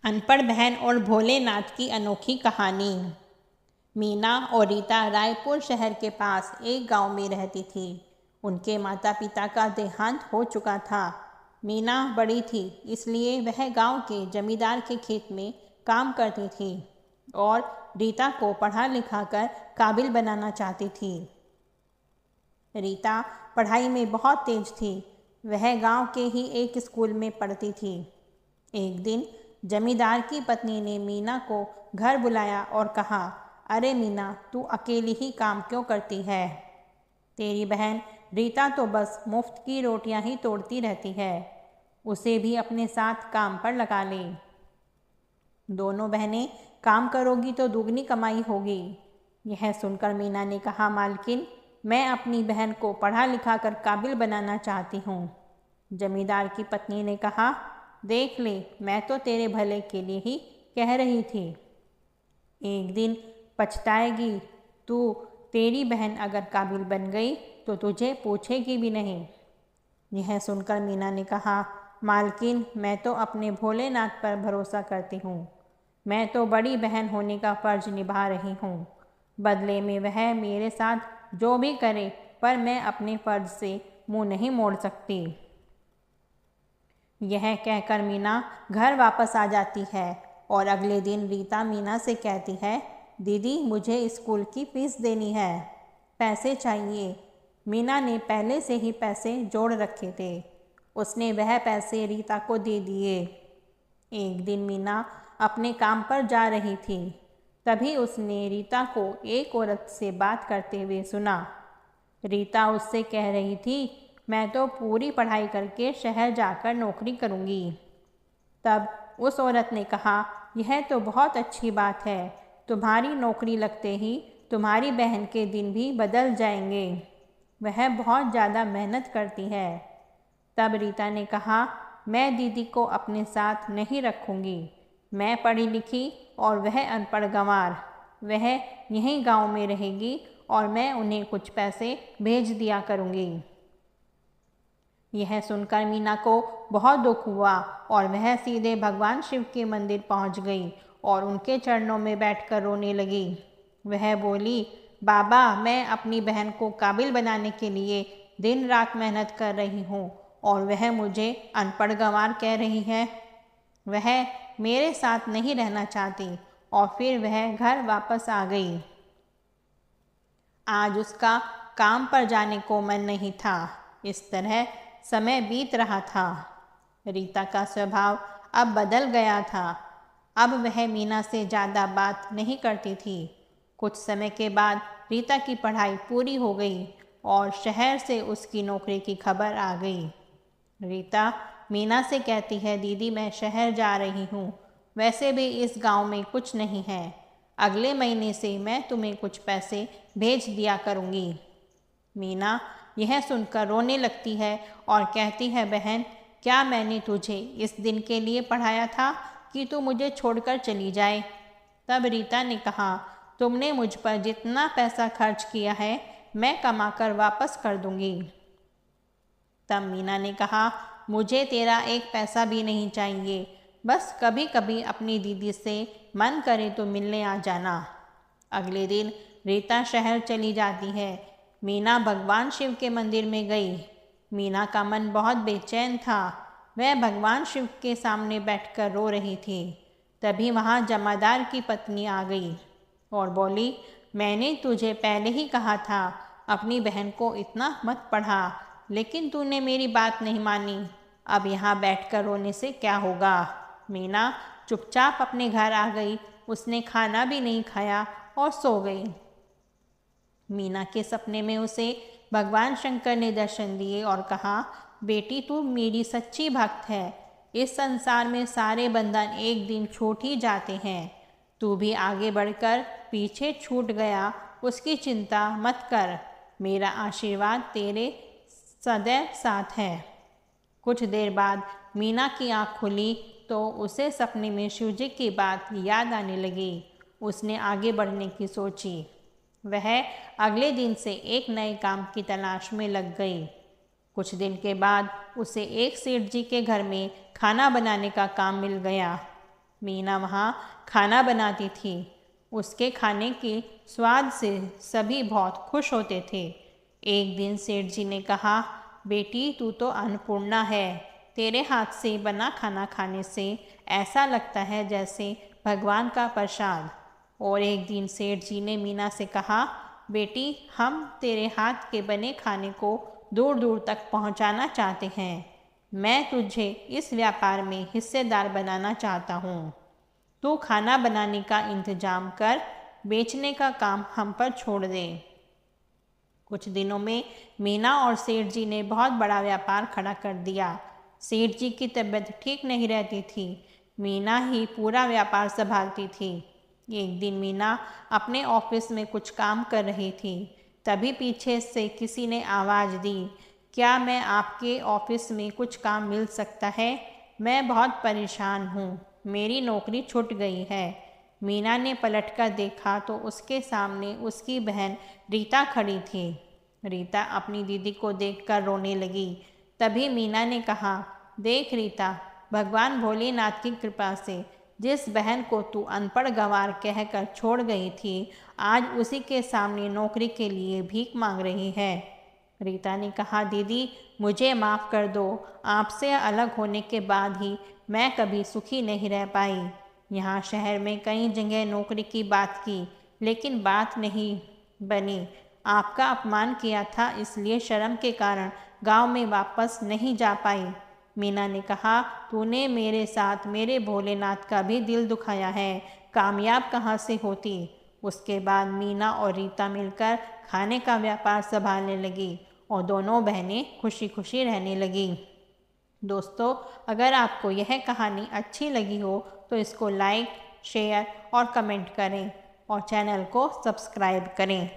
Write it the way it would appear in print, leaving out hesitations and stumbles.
अनपढ़ बहन और भोलेनाथ की अनोखी कहानी। मीना और रीता रायपुर शहर के पास एक गांव में रहती थी। उनके माता पिता का देहांत हो चुका था। मीना बड़ी थी, इसलिए वह गांव के जमींदार के खेत में काम करती थी और रीता को पढ़ा लिखा कर काबिल बनाना चाहती थी। रीता पढ़ाई में बहुत तेज थी। वह गांव के ही एक स्कूल में पढ़ती थी। एक दिन जमींदार की पत्नी ने मीना को घर बुलाया और कहा, अरे मीना, तू अकेली ही काम क्यों करती है? तेरी बहन रीता तो बस मुफ्त की रोटियां ही तोड़ती रहती है। उसे भी अपने साथ काम पर लगा ले। दोनों बहनें काम करोगी तो दुगनी कमाई होगी। यह सुनकर मीना ने कहा, मालकिन, मैं अपनी बहन को पढ़ा लिखा कर काबिल बनाना चाहती हूँ। जमींदार की पत्नी ने कहा, देख ले, मैं तो तेरे भले के लिए ही कह रही थी। एक दिन पछताएगी तू। तेरी बहन अगर काबिल बन गई तो तुझे पूछेगी भी नहीं। यह सुनकर मीना ने कहा, मालकिन, मैं तो अपने भोलेनाथ पर भरोसा करती हूँ। मैं तो बड़ी बहन होने का फर्ज निभा रही हूँ। बदले में वह मेरे साथ जो भी करे, पर मैं अपने फर्ज से मुंह नहीं मोड़ सकती। यह कहकर मीना घर वापस आ जाती है और अगले दिन रीता मीना से कहती है, दीदी, मुझे स्कूल की फीस देनी है, पैसे चाहिए। मीना ने पहले से ही पैसे जोड़ रखे थे। उसने वह पैसे रीता को दे दिए। एक दिन मीना अपने काम पर जा रही थी। तभी उसने रीता को एक औरत से बात करते हुए सुना। रीता उससे कह रही थी, मैं तो पूरी पढ़ाई करके शहर जाकर नौकरी करूँगी। तब उस औरत ने कहा, यह तो बहुत अच्छी बात है। तुम्हारी नौकरी लगते ही तुम्हारी बहन के दिन भी बदल जाएंगे। वह बहुत ज़्यादा मेहनत करती है। तब रीता ने कहा, मैं दीदी को अपने साथ नहीं रखूँगी। मैं पढ़ी लिखी और वह अनपढ़ गंवार। वह यहीं गांव में रहेगी और मैं उन्हें कुछ पैसे भेज दिया करूँगी। यह सुनकर मीना को बहुत दुख हुआ और वह सीधे भगवान शिव के मंदिर पहुंच गई और उनके चरणों में बैठकर रोने लगी। वह बोली, बाबा, मैं अपनी बहन को काबिल बनाने के लिए दिन रात मेहनत कर रही हूँ और वह मुझे अनपढ़ गंवार कह रही है। वह मेरे साथ नहीं रहना चाहती और फिर वह घर वापस आ गई। आज उसका काम पर जाने को मन नहीं था। इस तरह समय बीत रहा था। रीता का स्वभाव अब बदल गया था। अब वह मीना से ज़्यादा बात नहीं करती थी। कुछ समय के बाद रीता की पढ़ाई पूरी हो गई और शहर से उसकी नौकरी की खबर आ गई। रीता मीना से कहती है, दीदी, मैं शहर जा रही हूँ। वैसे भी इस गांव में कुछ नहीं है। अगले महीने से मैं तुम्हें कुछ पैसे भेज दिया करूँगी। मीना यह सुनकर रोने लगती है और कहती है, बहन, क्या मैंने तुझे इस दिन के लिए पढ़ाया था कि तू मुझे छोड़कर चली जाए? तब रीता ने कहा, तुमने मुझ पर जितना पैसा खर्च किया है, मैं कमाकर वापस कर दूँगी। तब मीना ने कहा, मुझे तेरा एक पैसा भी नहीं चाहिए। बस कभी कभी अपनी दीदी से मन करे तो मिलने आ जाना। अगले दिन रीता शहर चली जाती है। मीना भगवान शिव के मंदिर में गई। मीना का मन बहुत बेचैन था। वह भगवान शिव के सामने बैठकर रो रही थी। तभी वहाँ जमादार की पत्नी आ गई और बोली, मैंने तुझे पहले ही कहा था अपनी बहन को इतना मत पढ़ा, लेकिन तूने मेरी बात नहीं मानी। अब यहाँ बैठकर रोने से क्या होगा? मीना चुपचाप अपने घर आ गई। उसने खाना भी नहीं खाया और सो गई। मीना के सपने में उसे भगवान शंकर ने दर्शन दिए और कहा, बेटी, तू मेरी सच्ची भक्त है। इस संसार में सारे बंधन एक दिन छूट ही जाते हैं। तू भी आगे बढ़कर पीछे छूट गया, उसकी चिंता मत कर। मेरा आशीर्वाद तेरे सदैव साथ है। कुछ देर बाद मीना की आँख खुली तो उसे सपने में शिवजी की बात याद आने लगी। उसने आगे बढ़ने की सोची। वह अगले दिन से एक नए काम की तलाश में लग गई। कुछ दिन के बाद उसे एक सेठ जी के घर में खाना बनाने का काम मिल गया। मीना वहाँ खाना बनाती थी। उसके खाने के स्वाद से सभी बहुत खुश होते थे। एक दिन सेठ जी ने कहा, बेटी तू तो अन्नपूर्णा है। तेरे हाथ से बना खाना खाने से ऐसा लगता है जैसे भगवान का प्रसाद। और एक दिन सेठ जी ने मीना से कहा, बेटी हम तेरे हाथ के बने खाने को दूर दूर तक पहुंचाना चाहते हैं। मैं तुझे इस व्यापार में हिस्सेदार बनाना चाहता हूँ। तू खाना बनाने का इंतजाम कर, बेचने का काम हम पर छोड़ दे। कुछ दिनों में मीना और सेठ जी ने बहुत बड़ा व्यापार खड़ा कर दिया। सेठ जी की तबीयत ठीक नहीं रहती थी। मीना ही पूरा व्यापार संभालती थी। एक दिन मीना अपने ऑफिस में कुछ काम कर रही थी। तभी पीछे से किसी ने आवाज़ दी, क्या मैं आपके ऑफिस में कुछ काम मिल सकता है? मैं बहुत परेशान हूँ, मेरी नौकरी छूट गई है। मीना ने पलटकर देखा तो उसके सामने उसकी बहन रीता खड़ी थी। रीता अपनी दीदी को देखकर रोने लगी। तभी मीना ने कहा, देख रीता, भगवान भोलेनाथ की कृपा से जिस बहन को तू अनपढ़ गंवार कहकर छोड़ गई थी, आज उसी के सामने नौकरी के लिए भीख मांग रही है। रीता ने कहा, दीदी मुझे माफ़ कर दो, आपसे अलग होने के बाद ही मैं कभी सुखी नहीं रह पाई। यहाँ शहर में कई जगह नौकरी की बात की, लेकिन बात नहीं बनी। आपका अपमान किया था, इसलिए शर्म के कारण गांव में वापस नहीं जा पाई। मीना ने कहा, तूने मेरे साथ मेरे भोलेनाथ का भी दिल दुखाया है, कामयाब कहाँ से होती। उसके बाद मीना और रीता मिलकर खाने का व्यापार संभालने लगी और दोनों बहनें खुशी खुशी रहने लगी। दोस्तों, अगर आपको यह कहानी अच्छी लगी हो तो इसको लाइक, शेयर और कमेंट करें और चैनल को सब्सक्राइब करें।